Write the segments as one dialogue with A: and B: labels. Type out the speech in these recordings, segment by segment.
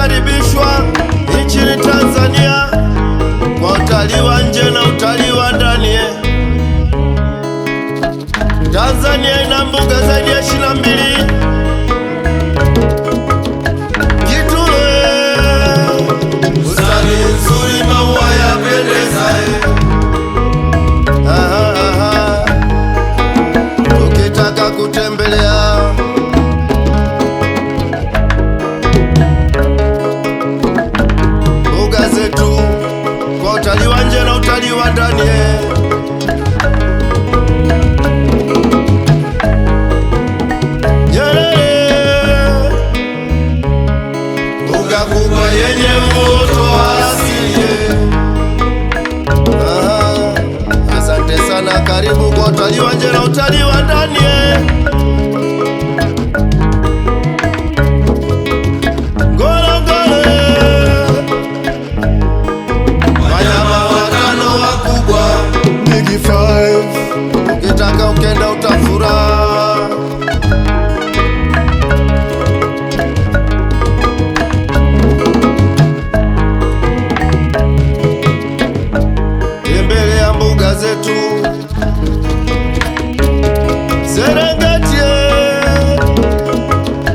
A: Unakaribishwa nchini Tanzania kwa utalii wa nje na utalii wa ndani. Tanzania ina mbuga zaidi ya 22. Bustani nzuri, maua yapendeza. Ukitaka kutembelea mbuga zetu kwa utalii wa nje na utalii wa ndani, mbuga kubwa yenye mvuto wa asili. Asante sana, karibu kwa utalii wa nje na utalii wa ndani. Ngorongoro, wanyama watano wakubwa, Big Five. Ukitaka ukenda utafurahi. Tembelea mbuga zetu Serengeti,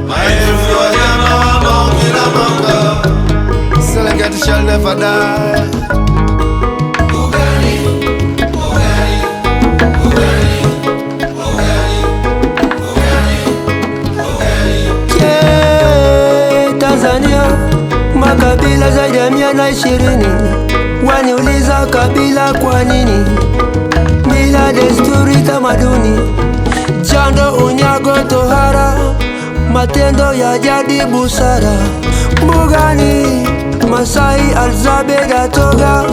A: maelfu ya wanyama wamo kila mwaka. Serengeti shall never die.
B: Tanzania makabila zaidi ya 120. Waniuliza kabila kwa nini? Mila, desturi, tamaduni, jando, unyago, tohara, matendo ya jadi, busara. Mbugani Masai, Alzabe, Datoga,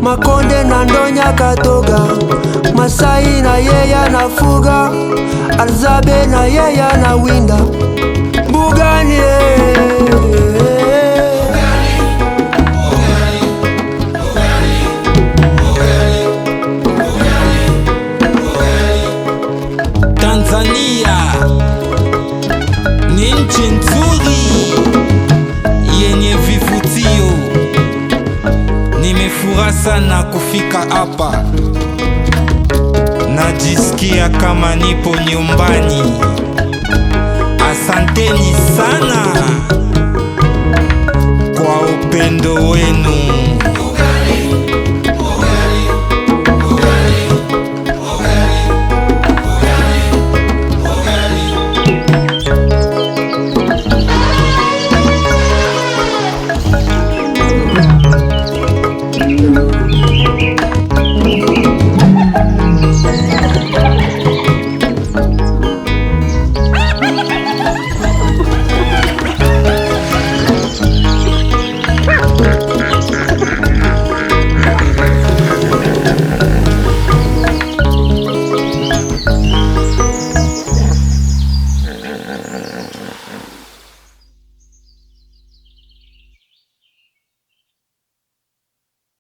B: Makonde na Ndonya, Katoga. Masai na yeye nafuga, Alzabe na yeye na winda. Mbugani
C: Tanzania ni nchi nzuri yenye vivutio. Nimefurahi sana kufika hapa, najisikia kama nipo nyumbani. Asanteni sana.